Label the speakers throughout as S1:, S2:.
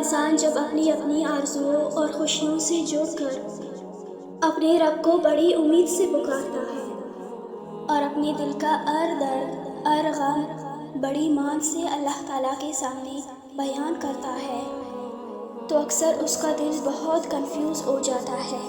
S1: انسان جب اپنی اپنی آرزوؤں اور خوشیوں سے جڑ کر اپنے رب کو بڑی امید سے پکارتا ہے اور اپنے دل کا ہر درد ہر غم بڑی مان سے اللہ تعالیٰ کے سامنے بیان کرتا ہے تو اکثر اس کا دل بہت کنفیوز ہو جاتا ہے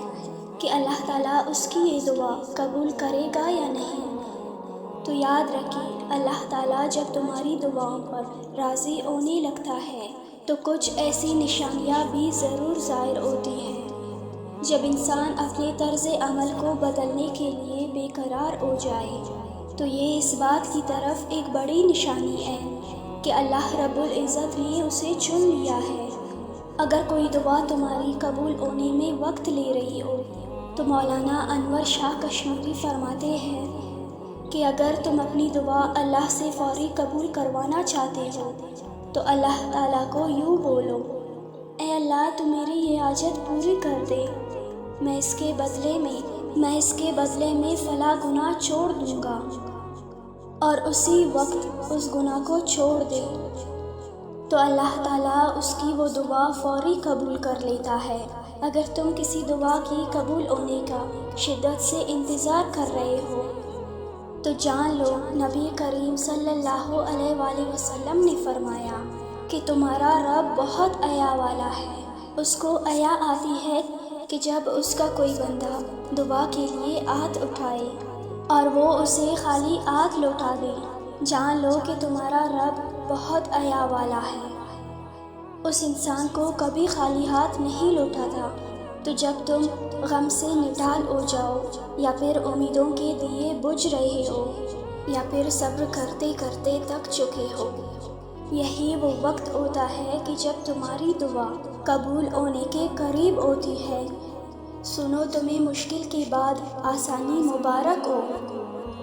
S1: کہ اللہ تعالیٰ اس کی یہ دعا قبول کرے گا یا نہیں۔ تو یاد رکھیں، اللہ تعالیٰ جب تمہاری دعاؤں پر راضی ہونے لگتا ہے تو کچھ ایسی نشانیاں بھی ضرور ظاہر ہوتی ہیں۔ جب انسان اپنے طرز عمل کو بدلنے کے لیے بے قرار ہو جائے تو یہ اس بات کی طرف ایک بڑی نشانی ہے کہ اللہ رب العزت نے اسے چن لیا ہے۔ اگر کوئی دعا تمہاری قبول ہونے میں وقت لے رہی ہو تو مولانا انور شاہ کشمیری فرماتے ہیں کہ اگر تم اپنی دعا اللہ سے فوری قبول کروانا چاہتے ہو تو اللہ تعالیٰ کو یوں بولو، اے اللہ تو میری یہ حاجت پوری کر دے، میں اس کے بدلے میں فلاں گناہ چھوڑ دوں گا، اور اسی وقت اس گناہ کو چھوڑ دے تو اللہ تعالیٰ اس کی وہ دعا فوری قبول کر لیتا ہے۔ اگر تم کسی دعا کی قبول ہونے کا شدت سے انتظار کر رہے ہو تو جان لو نبی کریم صلی اللہ علیہ وآلہ وسلم نے فرمایا کہ تمہارا رب بہت حیا والا ہے۔ اس کو حیا آتی ہے کہ جب اس کا کوئی بندہ دعا کے لیے ہاتھ اٹھائے اور وہ اسے خالی ہاتھ لوٹا دے، جان لو کہ تمہارا رب بہت حیا والا ہے۔ اس انسان کو کبھی خالی ہاتھ نہیں لوٹاتا۔ تو جب تم غم سے نڈال ہو جاؤ یا پھر امیدوں کے دیے بجھ رہے ہو یا پھر صبر کرتے کرتے تک چکے ہو، یہی وہ وقت ہوتا ہے کہ جب تمہاری دعا قبول ہونے کے قریب ہوتی ہے۔ سنو، تمہیں مشکل کے بعد آسانی مبارک ہو،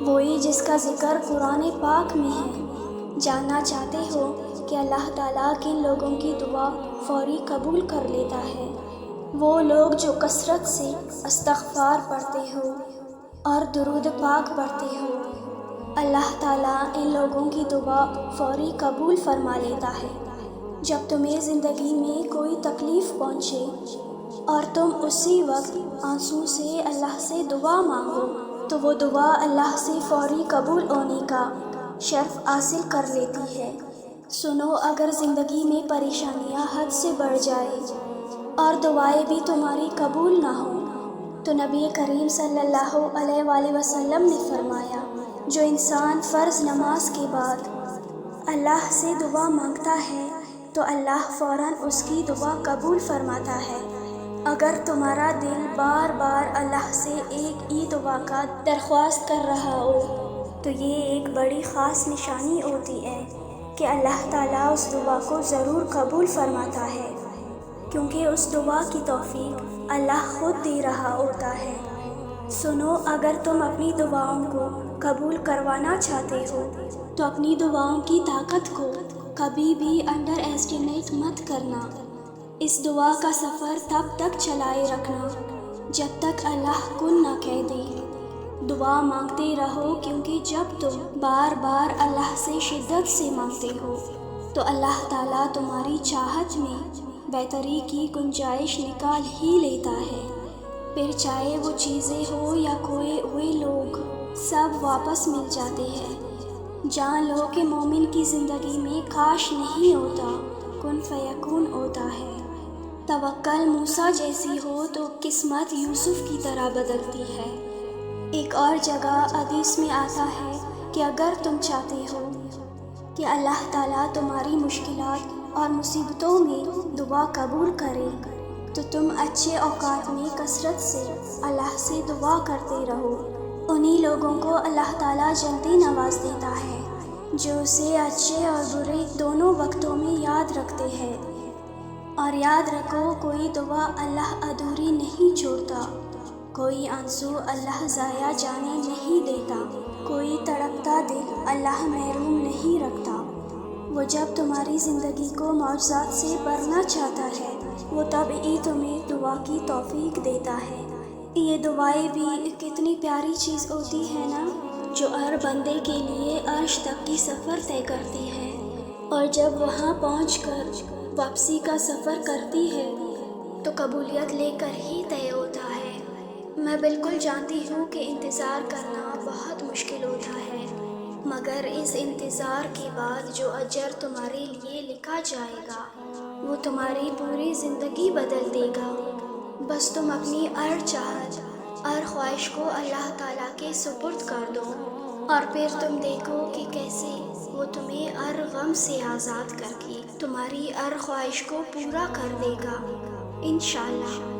S1: وہی جس کا ذکر قرآن پاک میں ہے۔ جاننا چاہتے ہو کہ اللہ تعالیٰ کن لوگوں کی دعا فوری قبول کر لیتا ہے؟ وہ لوگ جو کثرت سے استغفار پڑھتے ہو اور درود پاک پڑھتے ہو، اللہ تعالیٰ ان لوگوں کی دعا فوری قبول فرما لیتا ہے۔ جب تمہیں زندگی میں کوئی تکلیف پہنچے اور تم اسی وقت آنسو سے اللہ سے دعا مانگو تو وہ دعا اللہ سے فوری قبول ہونے کا شرف حاصل کر لیتی ہے۔ سنو، اگر زندگی میں پریشانیاں حد سے بڑھ جائے اور دعائیں بھی تمہاری قبول نہ ہوں تو نبی کریم صلی اللہ علیہ وآلہ وسلم نے فرمایا، جو انسان فرض نماز کے بعد اللہ سے دعا مانگتا ہے تو اللہ فوراً اس کی دعا قبول فرماتا ہے۔ اگر تمہارا دل بار بار اللہ سے ایک ہی دعا کا درخواست کر رہا ہو تو یہ ایک بڑی خاص نشانی ہوتی ہے کہ اللہ تعالیٰ اس دعا کو ضرور قبول فرماتا ہے، کیونکہ اس دعا کی توفیق اللہ خود دے رہا ہوتا ہے۔ سنو، اگر تم اپنی دعاؤں کو قبول کروانا چاہتے ہو تو اپنی دعاؤں کی طاقت کو کبھی بھی انڈر ایسٹیمیٹ مت کرنا۔ اس دعا کا سفر تب تک چلائے رکھنا جب تک اللہ کن نہ کہہ دے۔ دعا مانگتے رہو، کیونکہ جب تم بار بار اللہ سے شدت سے مانگتے ہو تو اللہ تعالیٰ تمہاری چاہت میں بہتری کی گنجائش نکال ہی لیتا ہے۔ پھر چاہے وہ چیزیں ہو یا کھوئے ہوئے لوگ، سب واپس مل جاتے ہیں۔ جان لو کہ مومن کی زندگی میں کاش نہیں ہوتا، کن فیکون ہوتا ہے۔ توکل موسیٰ جیسی ہو تو قسمت یوسف کی طرح بدلتی ہے۔ ایک اور جگہ حدیث میں آتا ہے کہ اگر تم چاہتے ہو کہ اللہ تعالیٰ تمہاری مشکلات اور مصیبتوں میں دعا قبول کرے تو تم اچھے اوقات میں کثرت سے اللہ سے دعا کرتے رہو۔ انہی لوگوں کو اللہ تعالیٰ جلدی نواز دیتا ہے جو اسے اچھے اور برے دونوں وقتوں میں یاد رکھتے ہیں۔ اور یاد رکھو، کوئی دعا اللہ ادھوری نہیں چھوڑتا، کوئی آنسو اللہ ضائع جانے نہیں دیتا، کوئی تڑپتا دل اللہ محروم نہیں رکھتا۔ وہ جب تمہاری زندگی کو معجزات سے بھرنا چاہتا ہے وہ تب ہی تمہیں دعا کی توفیق دیتا ہے۔ یہ دعائیں بھی کتنی پیاری چیز ہوتی ہے نا، جو ہر بندے کے لیے عرش تک کی سفر طے کرتی ہے، اور جب وہاں پہنچ کر واپسی کا سفر کرتی ہے تو قبولیت لے کر ہی طے ہوتا ہے۔ میں بالکل جانتی ہوں کہ انتظار کرنا بہت مشکل ہوتا ہے، مگر اس انتظار کے بعد جو اجر تمہارے لیے لکھا جائے گا وہ تمہاری پوری زندگی بدل دے گا۔ بس تم اپنی ہر چاہت اور خواہش کو اللہ تعالیٰ کے سپرد کر دو، اور پھر تم دیکھو کہ کیسے وہ تمہیں ہر غم سے آزاد کر کے تمہاری ہر خواہش کو پورا کر دے گا، انشاءاللہ۔